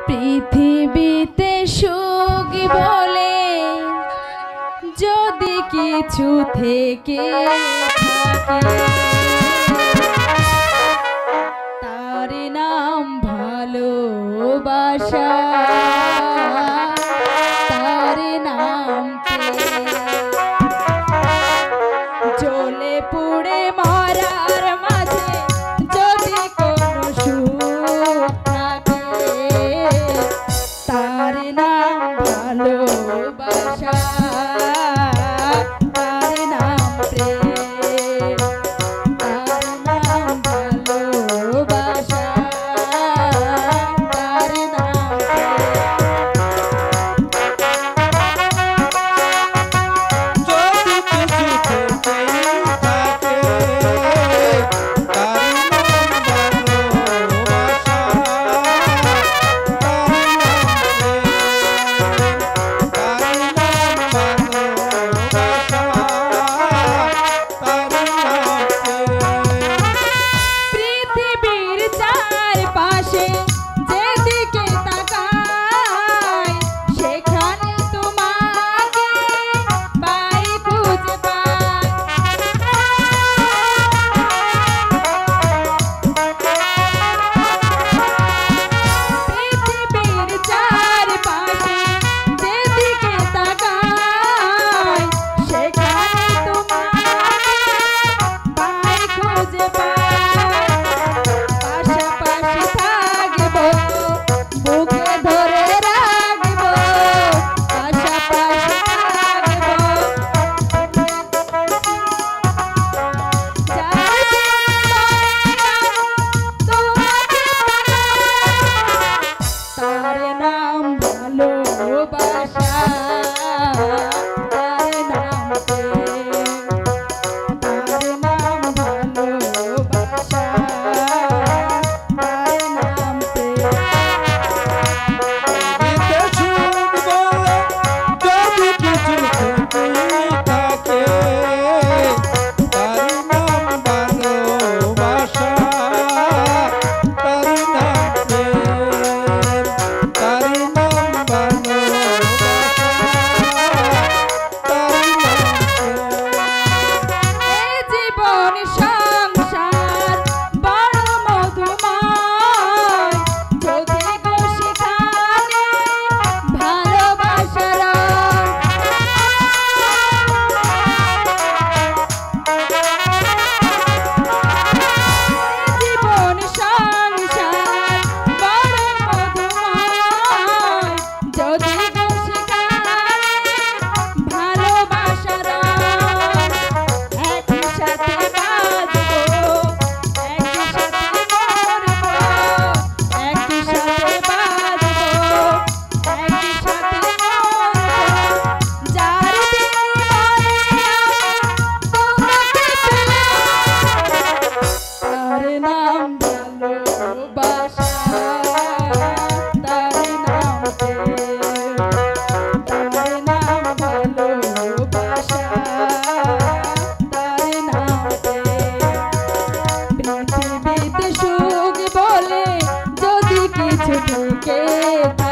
পৃথিবীতে সুখ বলে যদি কিছু থেকে থাকে তার নাম ভালোবাসা, তার নাম জ্বলে পুড়ে মরার মাঝে যদি কোনো সুখ থাকে তার নাম ভালোবাসা, তার নাম প্রেম, তার নাম ভালোবাসা, তার নাম যদি কিছু থেকেই থাকে তার নাম ভালোবাসা, তার নাম ভালোবাসা, তার নাম পৃথিবীর চারপাশে যেদিকে তাকাই সেখানে তোমাকে পাই, খুঁজে পাই। পৃথিবীর চারপাশে যেদিকে তাকাই সেখানে তোমাকে পাই, খুঁজে পাই। পাশাপাশি থাকবো, বুকে ধরে রাখবো, পাশাপাশি থাকবো, যার তোমাকে তার নাম ভালোবাসা, তার নাম প্রেম, তার নাম ভালোবাসা, তার নাম প্রেম। সুখ বলে যদি কিছু থেকেই থাকে তার নাম ভালোবাসা, তার নাম প্রেম, তার নাম ভালোবাসা, তার নাম এই জীবন সংসার বড় মধুময়, যদি গো সেখানে ভালোবাসার জীবন সংসার বড় মধুময়, যদি গো সেখানে ভালোবাসার একই সাথে বাঁচবো, একই সাথে মরবো, একই সাথে বাঁচবো, একই সাথে মরবো, যার বিনিময়ে তোমাকে পেলাম তার নাম ভালোবাসা, তার নাম প্রেম, তার নাম ভালোবাসা, তার নাম প্রেম। পৃথিবীতে সুখ বলে যদি কিছু থেকে থাকে